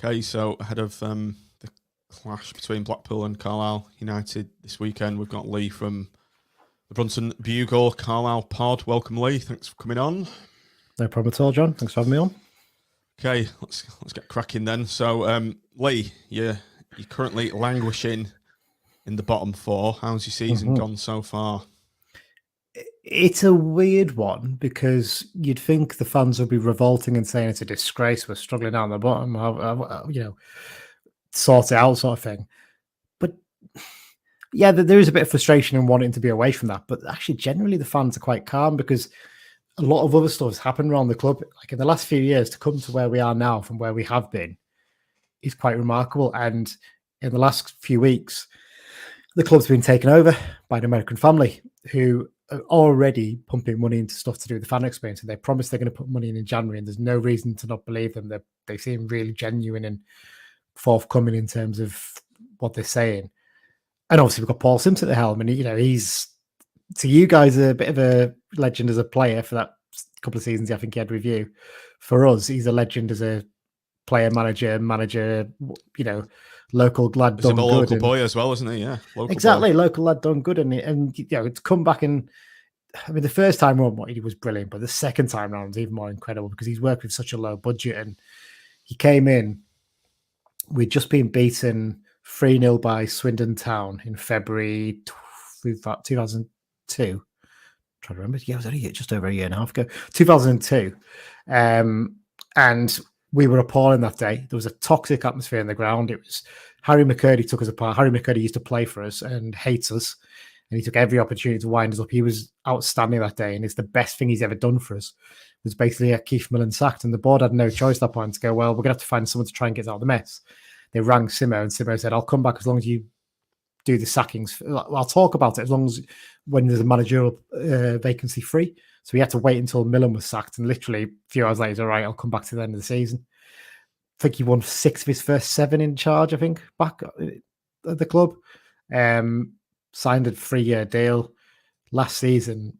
Okay, so ahead of the clash between Blackpool and Carlisle United this weekend, we've got Lee from the Brunton Bugle Carlisle pod. Welcome, Lee. Thanks for coming on. No problem at all, John. Thanks for having me on. Okay, let's get cracking then. So, Lee, you're currently languishing in the bottom four. How's your season gone so far? It's a weird one because you'd think the fans would be revolting and saying it's a disgrace. We're struggling down the bottom. Sort it out, sort of thing. But yeah, there is a bit of frustration in wanting to be away from that. But actually, generally, the fans are quite calm because a lot of other stuff has happened around the club. Like in the last few years, to come to where we are now from where we have been is quite remarkable. And in the last few weeks, the club's been taken over by an American family who are already pumping money into stuff to do with the fan experience. And they promise they're going to put money in January, and there's no reason to not believe them. They seem really genuine and forthcoming in terms of what they're saying. And obviously we've got Paul Simpson at the helm, and he's, to you guys, a bit of a legend as a player for that couple of seasons I think he had with you. For us, he's a legend as a player, manager, local lad done good. He's a local boy as well, isn't he? Yeah, exactly, local lad done good, and it's come back. And I mean, the first time around, he was brilliant, but the second time around was even more incredible because he's worked with such a low budget, and he came in. We'd just been beaten 3-0 by Swindon Town in February 2002. I'm trying to remember. Yeah, it was only just over a year and a half ago. 2002. And we were appalling that day. There was a toxic atmosphere in the ground. It was Harry McCurdy took us apart. Harry McCurdy used to play for us and hates us. And he took every opportunity to wind us up. He was outstanding that day. And it's the best thing he's ever done for us. It was basically Keith Millen sacked. And the board had no choice at that point to go, well, we're going to have to find someone to try and get us out of the mess. They rang Simmo, and Simmo said, I'll come back as long as you do the sackings. I'll talk about it as long as when there's a managerial vacancy free. So we had to wait until Millen was sacked. And literally a few hours later, all right, I'll come back to the end of the season. I think he won 6 of his first 7 in charge, I think, back at the club. Signed a 3-year deal last season.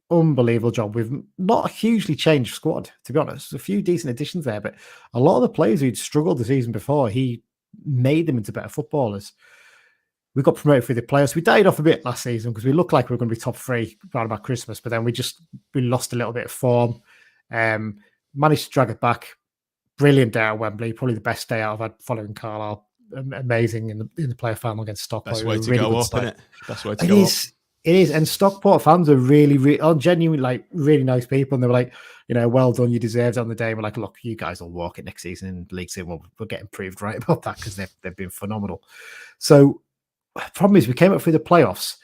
Unbelievable job. We've not a hugely changed squad, to be honest. There's a few decent additions there, but a lot of the players who'd struggled the season before, he made them into better footballers. We got promoted through the playoffs. We died off a bit last season because we looked like we were going to be top 3 around about Christmas, but then we lost a little bit of form. Managed to drag it back. Brilliant day at Wembley. Probably the best day I've had following Carlisle. Amazing in the player final against Stockport. Best way to really go up, isn't it? Best way to go up. It is, and Stockport fans are really genuinely really nice people, and they were like, well done, you deserved it on the day. And we're like, look, you guys will walk it next season in League Two. Well, we're getting proved right about that because they've been phenomenal. So, the problem is we came up through the playoffs,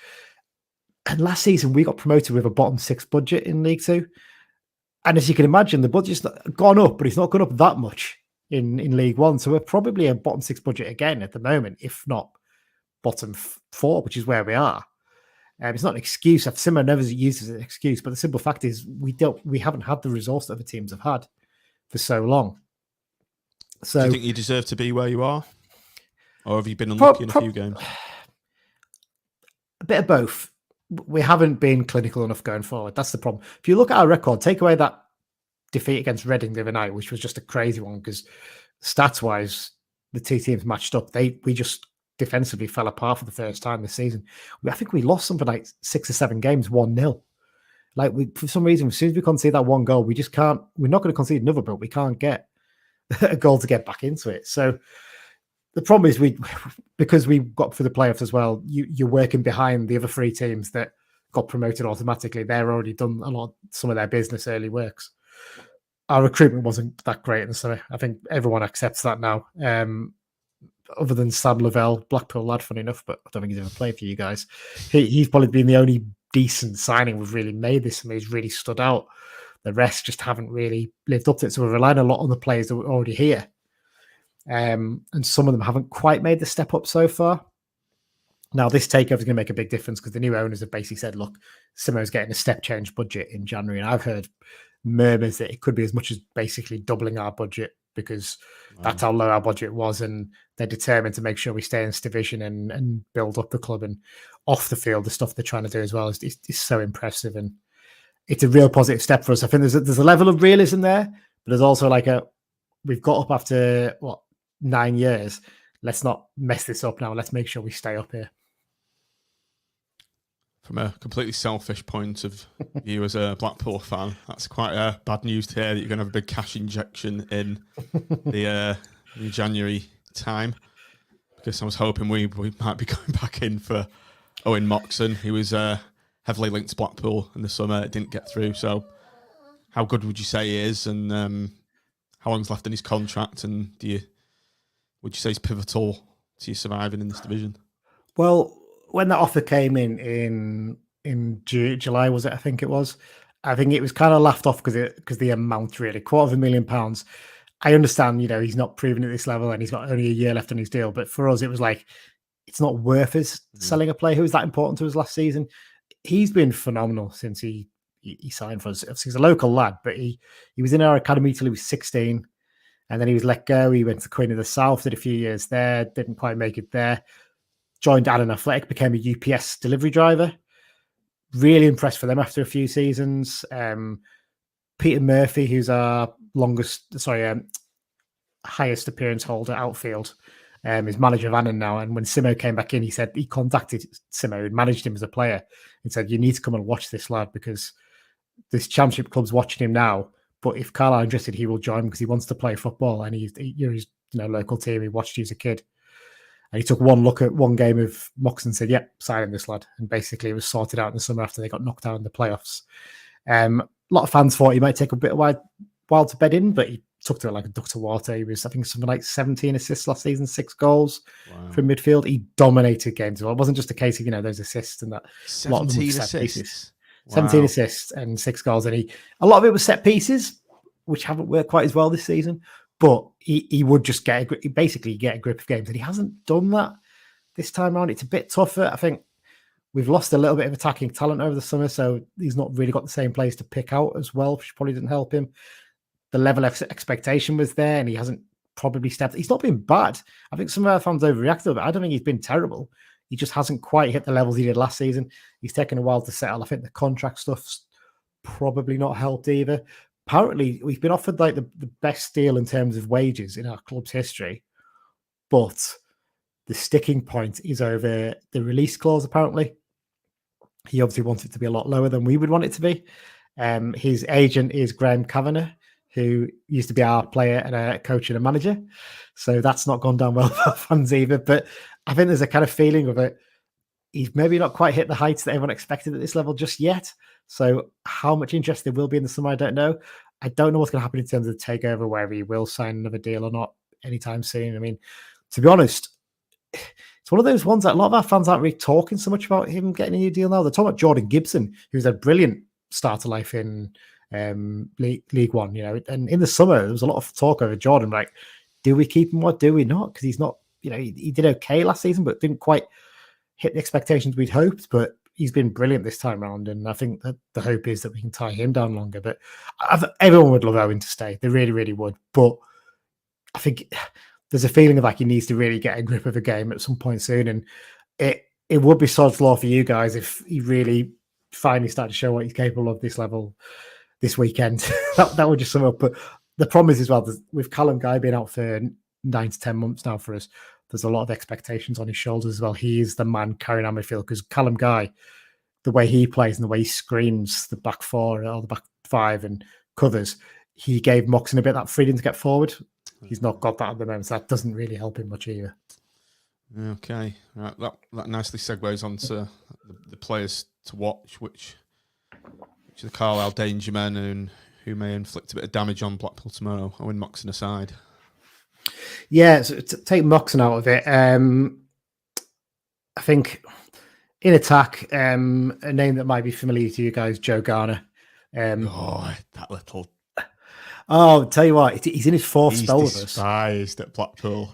and last season we got promoted with a bottom 6 budget in League Two, and as you can imagine, the budget's gone up, but it's not gone up that much in League One. So we're probably a bottom 6 budget again at the moment, if not bottom 4, which is where we are. It's not an excuse. Simmo never used as an excuse, but the simple fact is we haven't had the resource that other teams have had for so long. So, do you think you deserve to be where you are, or have you been unlucky in a few games? A bit of both. We haven't been clinical enough going forward. That's the problem. If you look at our record, take away that defeat against Reading the other night, which was just a crazy one because stats-wise, the two teams matched up. We just defensively fell apart for the first time this season. I think we lost something like 6 or 7 games 1-0. Like for some reason, as soon as we concede that one goal, we just can't. We're not going to concede another, but we can't get a goal to get back into it. So the problem is because we got through the playoffs as well. You're working behind the other 3 teams that got promoted automatically. They're already done some of their business early works. Our recruitment wasn't that great in the summer. I think everyone accepts that now. Other than Sam Lavelle, Blackpool lad, funny enough, but I don't think he's ever played for you guys. He's probably been the only decent signing we've really made this summer. He's really stood out. The rest just haven't really lived up to it. So we're relying a lot on the players that were already here. And some of them haven't quite made the step up so far. Now, this takeover is going to make a big difference because the new owners have basically said, look, Simmo's getting a step change budget in January. And I've heard murmurs that it could be as much as basically doubling our budget because that's how low our budget was, and they're determined to make sure we stay in this division and build up the club. And off the field, the stuff they're trying to do as well is so impressive, and it's a real positive step for us. I think there's a level of realism there, but there's also we've got up after 9 years. Let's not mess this up now. Let's make sure we stay up here. From a completely selfish point of view as a Blackpool fan, that's quite bad news to hear that you're going to have a big cash injection in the January time, because I was hoping we might be going back in for Owen Moxon. He was heavily linked to Blackpool in the summer. It didn't get through. So how good would you say he is, and how long's left in his contract, and would you say he's pivotal to you surviving in this division? Well, when that offer came in July, was it? I think it was kind of laughed off because the amount, really, £250,000. I understand, he's not proven at this level and he's got only a year left on his deal. But for us, it was like, it's not worth us selling a player who was that important to us last season. He's been phenomenal since he signed for us. He's a local lad, but he was in our academy till he was 16. And then he was let go. He went to Queen of the South, did a few years there, didn't quite make it there. Joined Allen Athletic, became a UPS delivery driver. Really impressed for them after a few seasons. Peter Murphy, who's our highest appearance holder outfield, is manager of Annan now. And when Simmo came back in, he said he contacted Simmo, who managed him as a player, and said, "You need to come and watch this lad because this championship club's watching him now. But if Carlisle are interested, he will join because he wants to play football and he's local team. He watched you as a kid." And he took one look at one game of Moxon and said, "Yep, signing this lad." And basically it was sorted out in the summer after they got knocked out in the playoffs. A lot of fans thought he might take a bit of a while to bed in, but he took to it like a duck to water. He was, I think, something like 17 assists last season, 6 goals from midfield. He dominated games. Well, it wasn't just a case of, those assists and that. 17 assists. Wow. 17 assists and 6 goals. And a lot of it was set pieces, which haven't worked quite as well this season. But he would just get a grip of games, and he hasn't done that this time around. It's a bit tougher. I think we've lost a little bit of attacking talent over the summer, so he's not really got the same players to pick out as well, which probably didn't help him. The level of expectation was there, and he hasn't probably stepped. He's not been bad. I think some of our fans overreacted, but I don't think he's been terrible. He just hasn't quite hit the levels he did last season. He's taken a while to settle. I think the contract stuff's probably not helped either. Apparently, we've been offered like the best deal in terms of wages in our club's history, but the sticking point is over the release clause, apparently. He obviously wants it to be a lot lower than we would want it to be. His agent is Graham Kavanagh, who used to be our player and a coach and a manager. So that's not gone down well for our fans either. But I think there's a kind of feeling of it. He's maybe not quite hit the heights that everyone expected at this level just yet. So how much interest there will be in the summer, I don't know. I don't know what's going to happen in terms of the takeover, whether he will sign another deal or not anytime soon. I mean, to be honest, it's one of those ones that a lot of our fans aren't really talking so much about him getting a new deal now. They're talking about Jordan Gibson, who's a brilliant start to life in League One, and in the summer, there was a lot of talk over Jordan, like, do we keep him or do we not? Because he's not, he did okay last season, but didn't quite hit the expectations we'd hoped, but he's been brilliant this time around, and I think that the hope is that we can tie him down longer. But everyone would love Owen to stay. They really, really would. But I think there's a feeling of like he needs to really get a grip of the game at some point soon, and it would be sod's law for you guys if he really finally started to show what he's capable of this level this weekend. that would just sum up. But the problem is as well, with Callum Guy being out for 9 to 10 months now for us, there's a lot of expectations on his shoulders as well. He is the man carrying our midfield because Callum Guy, the way he plays and the way he screens the back 4 or the back 5 and covers, he gave Moxon a bit of that freedom to get forward. He's not got that at the moment, so that doesn't really help him much either. Okay, right. That nicely segues onto the players to watch, which are the Carlisle dangermen and who may inflict a bit of damage on Blackpool tomorrow. Owen Moxon aside. Yeah, so to take Moxon out of it, I think in attack, a name that might be familiar to you guys, Joe Garner. That little... Oh, tell you what, he's in his 4th spell with us. He's despised at Blackpool.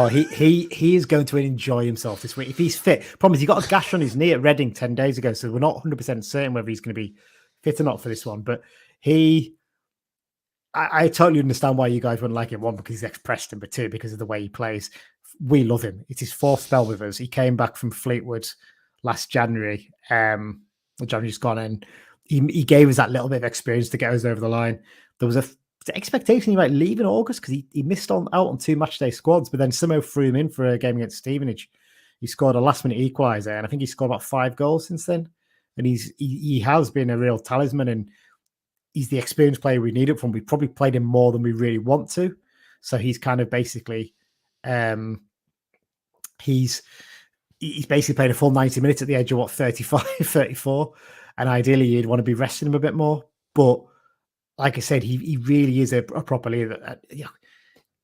He is going to enjoy himself this week. If he's fit, problem is he got a gash on his knee at Reading 10 days ago, so we're not 100% certain whether he's going to be fit or not for this one. But I totally understand why you guys wouldn't like him. 1, because he's ex-Preston, but 2, because of the way he plays. We love him. It's his 4th spell with us. He came back from Fleetwood last January. January's gone, and he gave us that little bit of experience to get us over the line. There was a the expectation he might leave in August because he missed out on 2 matchday squads, but then Simmo threw him in for a game against Stevenage. He scored a last-minute equaliser, and I think he scored about 5 goals since then. And he has been a real talisman, and he's the experienced player we need up from. We probably played him more than we really want to, so he's kind of basically he's basically played a full 90 minutes at the age of 35, 34, and ideally you'd want to be resting him a bit more, but. Like I said, he really is a proper leader.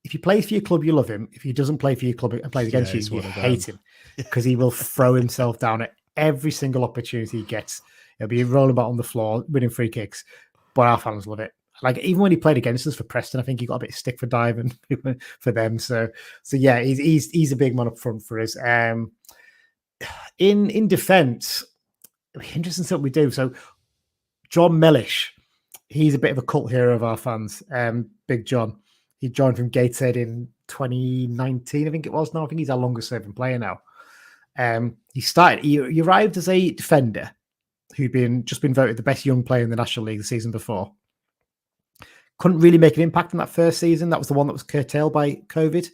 If he plays for your club, you love him. If he doesn't play for your club and plays against you, you hate him because he will throw himself down at every single opportunity he gets. He'll be rolling about on the floor, winning free kicks. But our fans love it. Like even when he played against us for Preston, I think he got a bit of stick for diving for them. So yeah, he's a big man up front for us. In defence, interesting stuff we do. So John Mellish. He's a bit of a cult hero of our fans. Big John. He joined from Gateshead in 2019, I think it was now. I think he's our longest serving player now. He arrived as a defender who'd just been voted the best young player in the National League the season before. Couldn't really make an impact in that first season. That was the one that was curtailed by COVID.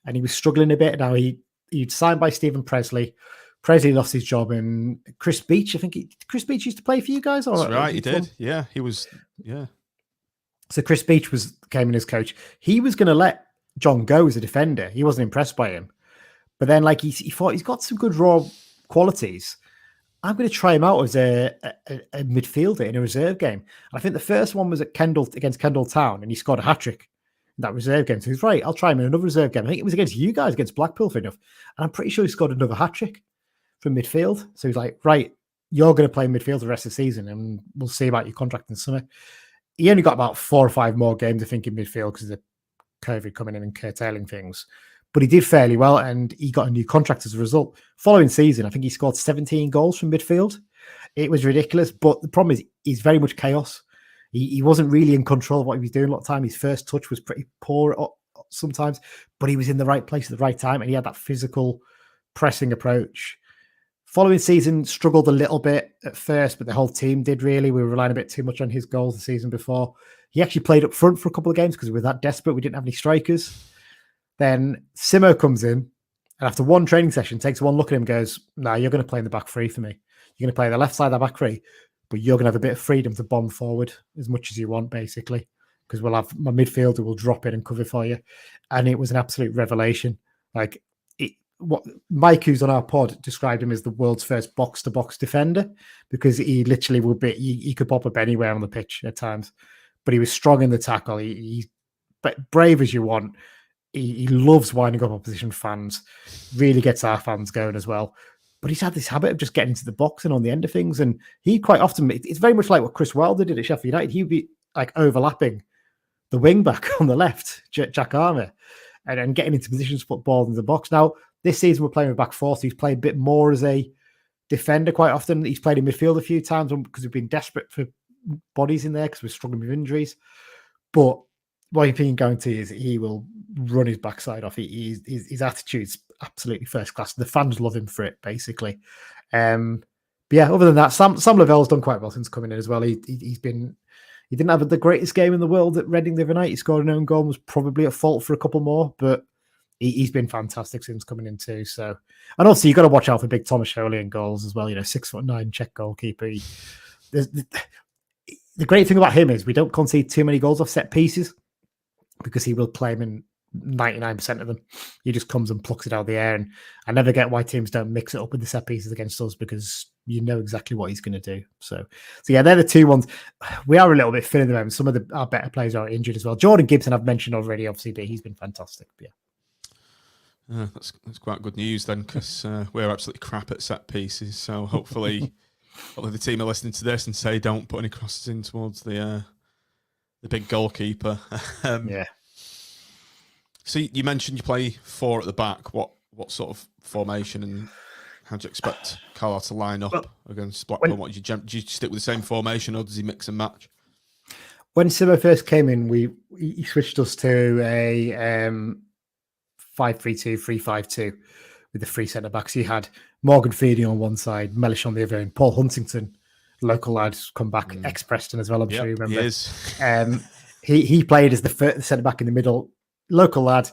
And he was struggling a bit. Now he'd signed by Stephen Presley. Presley lost his job, and Chris Beach, I think Chris Beach used to play for you guys. That's right, he did. Yeah, he was. Yeah. So Chris Beach came in as coach. He was going to let John go as a defender. He wasn't impressed by him, but then he thought he's got some good raw qualities. I'm going to try him out as a midfielder in a reserve game. And I think the first one was against Kendal Town, and he scored a hat trick in that reserve game. So he's right. I'll try him in another reserve game. I think it was against you guys, against Blackpool, for enough. And I'm pretty sure he scored another hat trick from midfield. So he's like, right, you're going to play midfield the rest of the season and we'll see about your contract in the summer. He only got about 4 or 5 more games, I think, in midfield because of the COVID coming in and curtailing things. But he did fairly well and he got a new contract as a result. Following season, I think he scored 17 goals from midfield. It was ridiculous. But the problem is he's very much chaos. He wasn't really in control of what he was doing a lot of time. His first touch was pretty poor sometimes, but he was in the right place at the right time and he had that physical pressing approach. Following season, struggled a little bit at first, but the whole team did really. We were relying a bit too much on his goals the season before. He actually played up front for a couple of games because we were that desperate. We didn't have any strikers. Then Simmo comes in, and after one training session, takes one look at him and goes, "No, you're going to play in the back three for me. You're going to play the left side of the back three, but you're going to have a bit of freedom to bomb forward as much as you want, basically, because we'll have my midfielder will drop in and cover for you." And it was an absolute revelation. What Mike, who's on our pod, described him as the world's first box-to-box defender because he literally would be he could pop up anywhere on the pitch at times, but he was strong in the tackle. He's brave as you want. He loves winding up opposition fans. Really gets our fans going as well. But he's had this habit of just getting into the box and on the end of things, and he quite often it's very much like what Chris Wilder did at Sheffield United. He'd be like overlapping the wing back on the left, Jack Armour, and getting into positions to put balls in the box. Now, this season we're playing with back four, so he's played a bit more as a defender quite often. He's played in midfield a few times because we've been desperate for bodies in there because we're struggling with injuries. But what I can guarantee is he will run his backside off. His attitude's absolutely first class. The fans love him for it, basically. But yeah, other than that, Sam Lavell's done quite well since coming in as well. He didn't have the greatest game in the world at Reading the other night. He scored an own goal and was probably at fault for a couple more, but he's been fantastic since coming in too. So, and also you've got to watch out for big Thomas Sholey in goals as well. 6'9" Czech goalkeeper. The great thing about him is we don't concede too many goals off set pieces because he will claim in 99% of them. He just comes and plucks it out of the air, and I never get why teams don't mix it up with the set pieces against us because you know exactly what he's going to do. So yeah, they're the two ones. We are a little bit thin at the moment. Some of our better players are injured as well. Jordan Gibson I've mentioned already, obviously, but he's been fantastic. But yeah. That's quite good news then, because we're absolutely crap at set pieces. So hopefully the team are listening to this and say don't put any crosses in towards the big goalkeeper. Yeah. So you mentioned you play 4 at the back. What sort of formation and how do you expect Carlisle to line up against Blackpool? Do you stick with the same formation or does he mix and match? When Simmo first came in, he switched us to a 5-3-2, 3-5-2 with the 3 centre backs. He had Morgan Feeding on one side, Mellish on the other, and Paul Huntington, local lad, come back, ex-Preston as well, I'm sure you remember. He is. he played as the first centre back in the middle, local lad,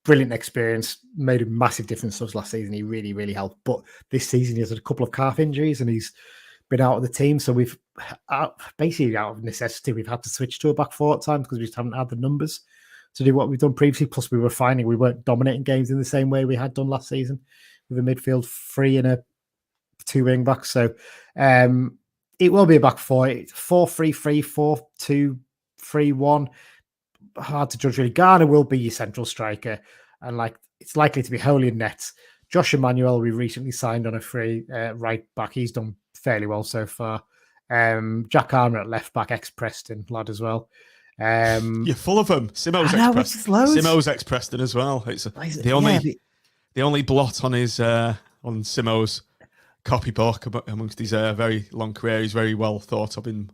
brilliant experience, made a massive difference to us last season. He really, really helped. But this season, he has had a couple of calf injuries and he's been out of the team. So we've basically out of necessity, we've had to switch to a back four at times because we just haven't had the numbers to do what we've done previously. Plus, we were finding we weren't dominating games in the same way we had done last season with a midfield three and a two wing backs. So it will be a back four. 4-3-3, 4-2-3-1. Hard to judge really. Garner will be your central striker, and like it's likely to be Holy in net. Josh Emmanuel, we recently signed on a free right back. He's done fairly well so far. Jack Armour at left back, ex-Preston lad as well. You're full of them. Simmo's ex-Preston as well. It's the only blot on his on Simmo's copybook amongst his very long career. He's very well thought of in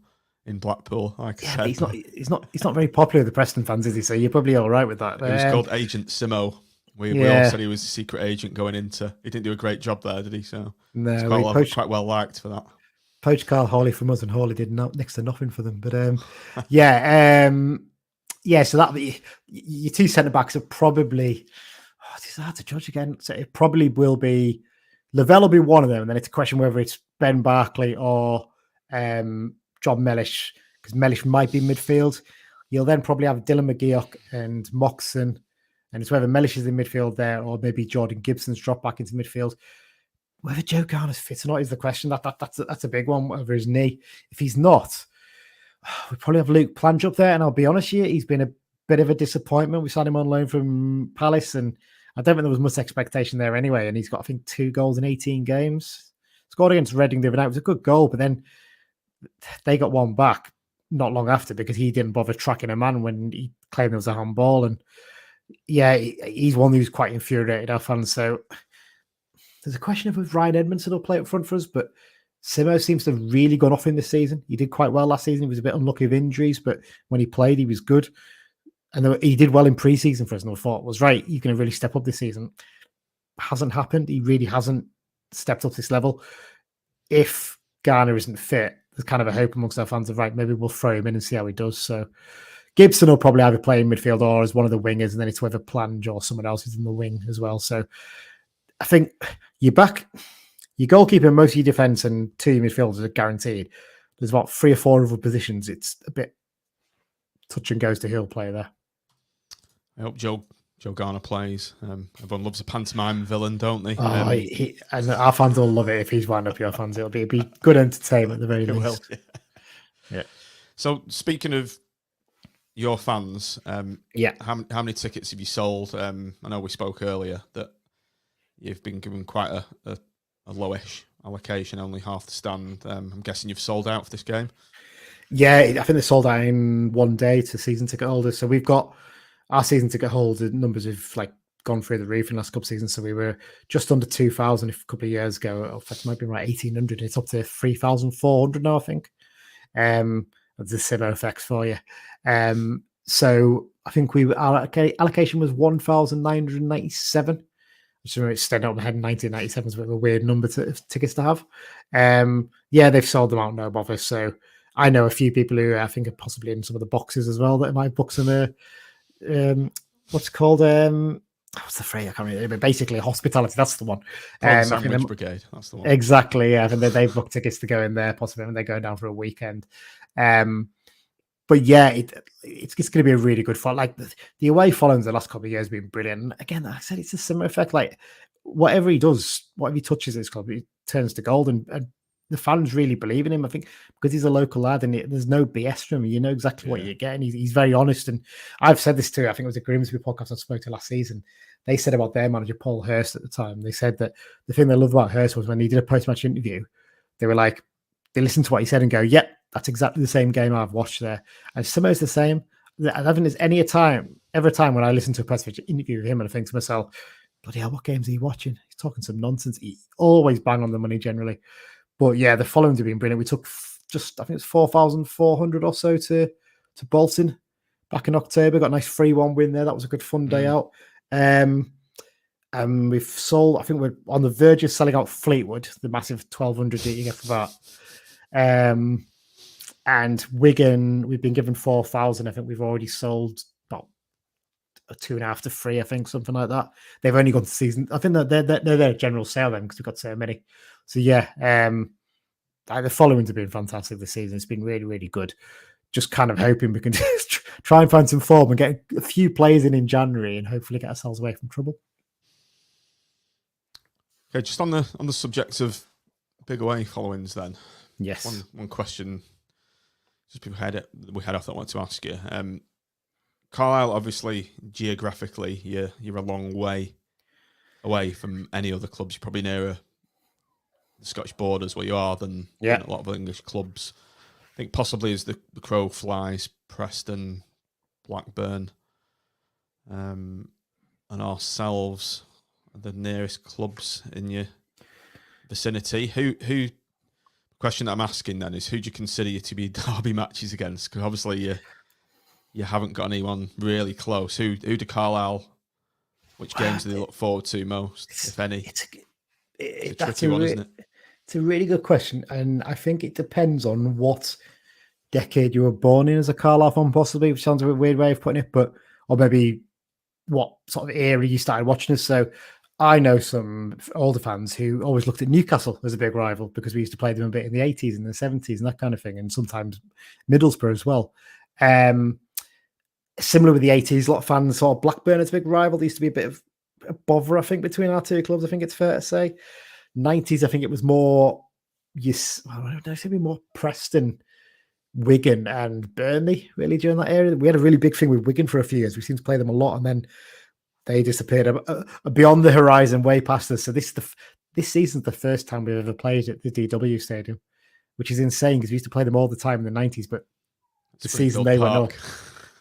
Blackpool. Like I said. He's not very popular with the Preston fans, is he? So you're probably all right with that. He was called Agent Simmo. We all said he was a secret agent going into. He didn't do a great job there, did he? So no, quite well liked for that. Poached Carl Hawley from us, and Hawley did next to nothing for them. But so that your two centre backs are probably. It's hard to judge again. So it probably will be. Lavelle will be one of them, and then it's a question whether it's Ben Barkley or John Mellish, because Mellish might be midfield. You'll then probably have Dylan McGeoch and Moxon, and it's whether Mellish is in midfield there or maybe Jordan Gibson's dropped back into midfield. Whether Joe Garner's fit or not is the question. That's a big one. Over his knee, if he's not, we probably have Luke Plange up there. And I'll be honest here, he's been a bit of a disappointment. We signed him on loan from Palace, and I don't think there was much expectation there anyway. And he's got, I think, 2 goals in 18 games. Scored against Reading the other night. It was a good goal, but then they got one back not long after because he didn't bother tracking a man when he claimed there was a handball. And yeah, he's one who's quite infuriated our fans. So there's a question of if Ryan Edmondson will play up front for us, but Simmo seems to have really gone off in this season. He did quite well last season. He was a bit unlucky with injuries, but when he played, he was good. And he did well in pre-season for us, and I thought was right. You're going to really step up this season. Hasn't happened. He really hasn't stepped up this level. If Garner isn't fit, there's kind of a hope amongst our fans of, right, maybe we'll throw him in and see how he does. So Gibson will probably either play in midfield or as one of the wingers, and then it's whether Plange or someone else is in the wing as well. So I think your goalkeeper, most of your defence and 2 midfielders are guaranteed. There's about 3 or 4 other positions. It's a bit touch and goes to who'll play there. I hope Joe Garner plays. Everyone loves a pantomime villain, don't they? And our fans will love it if he's wound up your fans. It'll be good entertainment at the very least. Yeah. So speaking of your fans, how many tickets have you sold? I know we spoke earlier that you've been given quite a lowish allocation, only half the stand. I'm guessing you've sold out for this game. Yeah, I think they sold out in one day to season ticket holders. So we've got our season ticket holder numbers have gone through the roof in the last couple of seasons. So we were just under 2,000 a couple of years ago. In fact, it might be right 1,800. It's up to 3,400 now, I think. That's the Simmo effects for you. So I think our allocation was 1,997. Just remember it's standing up my head. 1997 is a bit of a weird number to tickets to have. They've sold them out, no bother. So I know a few people who I think are possibly in some of the boxes as well that might book some. What's it called? What's the phrase? I can't remember. But basically, hospitality. That's the one. Sandwich Brigade. That's the one. Exactly. Yeah, I think they've booked tickets to go in there, possibly when they're going down for a weekend. But yeah, it's going to be a really good fight. Like the away followings the last couple of years have been brilliant. And again, like I said, it's a similar effect. Like whatever he does, whatever he touches this club, it turns to gold. And the fans really believe in him. I think because he's a local lad and there's no BS from him. You know exactly what you're getting. He's very honest. And I've said this too. I think it was a Grimsby podcast I spoke to last season. They said about their manager, Paul Hurst, at the time. They said that the thing they loved about Hurst was when he did a post-match interview, they were like, they listened to what he said and go, yep, that's exactly the same game I've watched there. And Simmo's the same. I don't think there's ever a time when I listen to a post-match interview with him and I think to myself, bloody hell, what games are you watching? He's talking some nonsense. He always bang on the money generally. But yeah, the followings have been brilliant. We took I think it's 4,400 or so to Bolton back in October. Got a nice 3-1 win there. That was a good fun day out. And we've sold, I think we're on the verge of selling out Fleetwood, the massive 1,200 that you get for that. And Wigan, we've been given 4,000. I think we've already sold about a 2.5 to 3, I think, something like that. They've only gone to season. I think they're their general sale then because we've got so many. So yeah, the followings have been fantastic this season. It's been really, really good. Just kind of hoping we can just try and find some form and get a few players in January and hopefully get ourselves away from trouble. Okay, just on the subject of big away followings, then. Yes. One question, just we head off that I want to ask you. Carlisle, obviously, geographically, you're a long way away from any other clubs. You're probably nearer the Scottish borders where you are than a lot of English clubs. I think possibly as the crow flies, Preston, Blackburn, and ourselves are the nearest clubs in your vicinity. Who? Question that I'm asking then is, who do you consider you to be derby matches against? Because obviously you haven't got anyone really close. Who do Carlisle? Which games do they look forward to most, if any? It's a tricky one, isn't it? It's a really good question, and I think it depends on what decade you were born in as a Carlisle fan, possibly, which sounds a bit weird way of putting it, or maybe what sort of era you started watching us. So I know some older fans who always looked at Newcastle as a big rival because we used to play them a bit in the 80s and the 70s and that kind of thing, and sometimes Middlesbrough as well. Similar with the 80s, a lot of fans saw Blackburn as a big rival. There used to be a bit of a bother, I think, between our two clubs, I think it's fair to say. 90s, I think it was more, more Preston, Wigan and Burnley, really, during that era. We had a really big thing with Wigan for a few years. We seemed to play them a lot, and then they disappeared beyond the horizon, way past us. So this season's the first time we've ever played at the DW Stadium, which is insane because we used to play them all the time in the 90s, but the season they went up.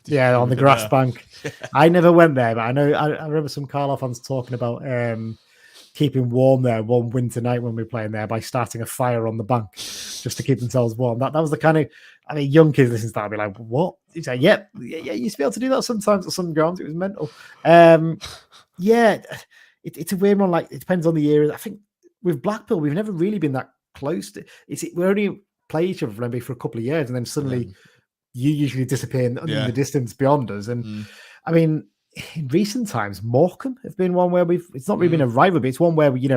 Yeah, on the grass bank. I never went there, but I remember some Carlisle fans talking about keeping warm there one winter night when we were playing there by starting a fire on the bank just to keep themselves warm. That was the kind of, young kids listen to that and be like, what? You say, yeah, you used to be able to do that sometimes at some grounds. It was mental. It's a weird one. Like, it depends on the era. I think with Blackpool, we've never really been that close to we only play each other maybe for a couple of years, and then suddenly you usually disappear in the distance beyond us. And I mean, in recent times, Morecambe have been one where it's not really been a rivalry, but it's one where we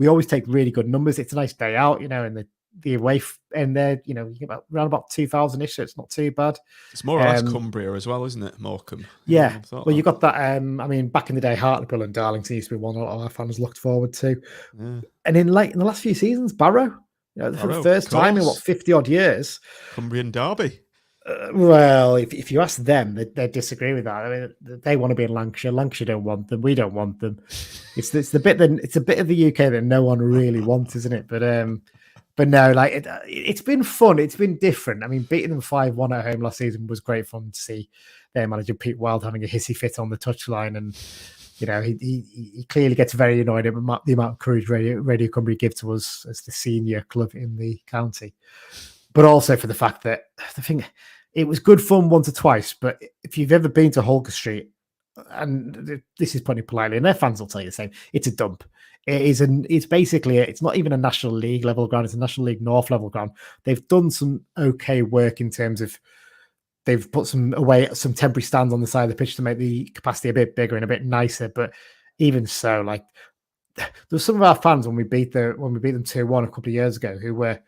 always take really good numbers. It's a nice day out, and the away end there, you get around about 2,000-ish, so it's not too bad. It's more or less Cumbria as well, isn't it, Morecambe? Yeah. Well, you got that. Back in the day, Hartlepool and Darlington used to be one a lot of our fans looked forward to. Yeah. And in the last few seasons, Barrow, for the first time in 50 odd years, Cumbrian derby. Well, if you ask them, they disagree with that. I mean, they want to be in Lancashire. Lancashire don't want them. We don't want them. It's a bit of the UK that no one really wants, isn't it? But no, like it's been fun. It's been different. I mean, beating them 5-1 at home last season was great fun to see. Their manager Pete Wild having a hissy fit on the touchline, and he clearly gets very annoyed at the amount of courage Radio Cumbria give to us as the senior club in the county. But also for the fact that it was good fun once or twice. But if you've ever been to Holker Street, and this is putting it politely, and their fans will tell you the same, it's a dump. It's basically, it's not even a National League level ground. It's a National League North level ground. They've done some okay work in terms of they've put some temporary stands on the side of the pitch to make the capacity a bit bigger and a bit nicer. But even so, like, there's some of our fans when we beat them 2-1 a couple of years ago who were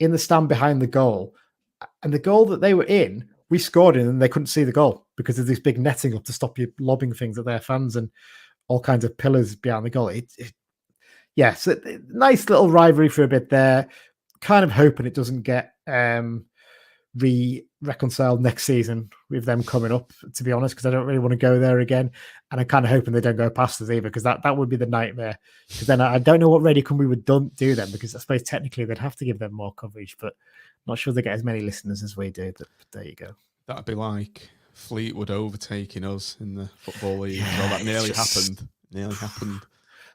in the stand behind the goal, and the goal that they were in, we scored in, and they couldn't see the goal because of this big netting up to stop you lobbing things at their fans and all kinds of pillars behind the goal. So nice little rivalry for a bit there. Kind of hoping it doesn't get reconciled next season with them coming up, to be honest, because I don't really want to go there again. And I'm kind of hoping they don't go past us either, because that would be the nightmare. Because then I don't know what Radio Cumbria would do them, because I suppose technically they'd have to give them more coverage, but not sure they get as many listeners as we do. But there you go. That'd be like Fleetwood overtaking us in the Football League. Well, that nearly happened.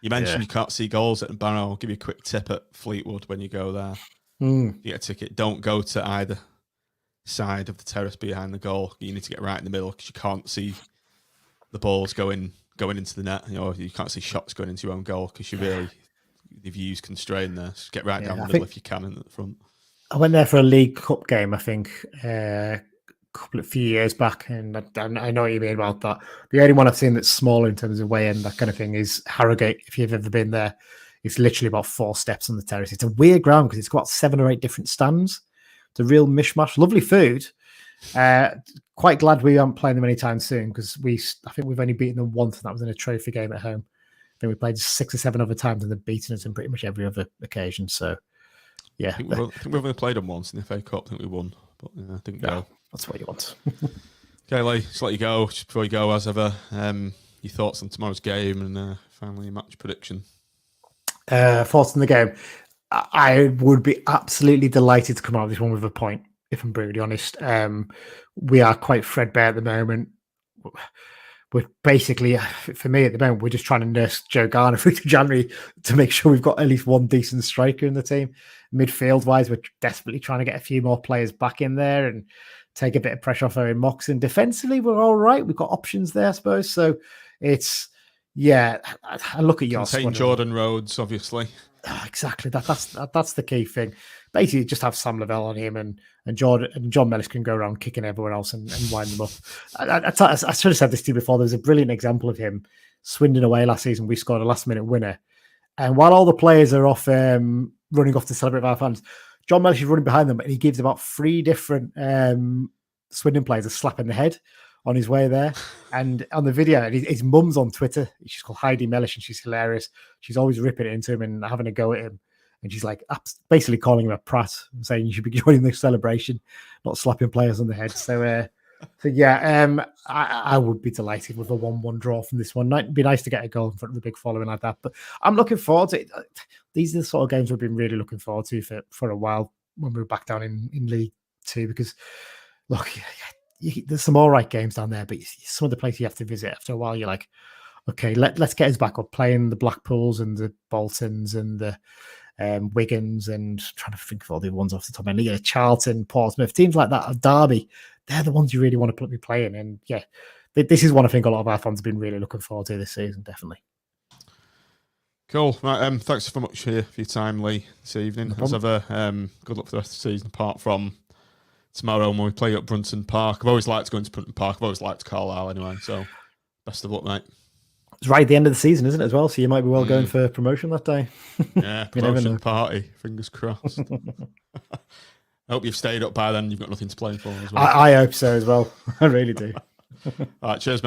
You mentioned you can't see goals at Barrow. I'll give you a quick tip at Fleetwood when you go there. If you get a ticket, don't go to either side of the terrace behind the goal. You need to get right in the middle because you can't see the balls going into the net. You can't see shots going into your own goal because the view's constrained there. So get right down the middle if you can in the front. I went there for a League Cup game, I think, a few years back, and I know what you mean about that. The only one I've seen that's smaller in terms of weigh-in, that kind of thing, is Harrogate. If you've ever been there, it's literally about 4 steps on the terrace. It's a weird ground because it's got 7 or 8 different stands. It's a real mishmash. Lovely food. Quite glad we aren't playing them anytime soon, because I think we've only beaten them once, and that was in a trophy game at home. I think we played 6 or 7 other times, and they've beaten us in pretty much every other occasion. So, yeah. I think we've only played them once in the FA Cup. I think we won, but I didn't go. That's what you want. Okay, Lee, just let you go. Just before you go, as ever, your thoughts on tomorrow's game and finally your match prediction. Thoughts on the game? I would be absolutely delighted to come out of this one with a point, if I'm brutally honest. We are quite threadbare at the moment. We're basically, for me at the moment, we're just trying to nurse Joe Garner through to January to make sure we've got at least one decent striker in the team. Midfield-wise, we're desperately trying to get a few more players back in there and take a bit of pressure off Owen Moxon. Defensively, we're all right. We've got options there, I suppose. So it's, I look at your squad. Jordan Rhodes, obviously. Exactly. That's the key thing. Basically, just have Sam Lavelle on him, and John Mellis can go around kicking everyone else and wind them up. I should have said this to you before. There was a brilliant example of him Swindon away last season. We scored a last-minute winner, and while all the players are off running off to celebrate with our fans, John Mellis is running behind them, and he gives about 3 different Swindon players a slap in the head on his way there. And on the video, and his mum's on Twitter. She's called Heidi Mellish, and she's hilarious. She's always ripping it into him and having a go at him. And she's like basically calling him a prat and saying you should be joining the celebration, not slapping players on the head. So I would be delighted with a 1-1 draw from this one. It'd be nice to get a goal in front of the big following like that. But I'm looking forward to it. These are the sort of games we've been really looking forward to for a while when we were back down in League 2, because look, there's some all right games down there, but some of the places you have to visit after a while, you're like, okay, let's get us back up playing the Blackpools and the Boltons and the Wiggins, and trying to think of all the ones off the top of my head. Charlton, Portsmouth, teams like that, Derby, they're the ones you really want to be playing. And yeah, this is one I think a lot of our fans have been really looking forward to this season, definitely. Cool. Right, thanks so much for your time, Lee, this evening. As ever, good luck for the rest of the season, apart from tomorrow when we play at Brunton Park. I've always liked going to Brunton Park. I've always liked Carlisle anyway, so best of luck, mate. It's right at the end of the season, isn't it, as well? So you might be going for promotion that day. Yeah, promotion party. Fingers crossed. I hope you've stayed up by then. You've got nothing to play for as well. I hope so as well. I really do. All right, cheers, mate.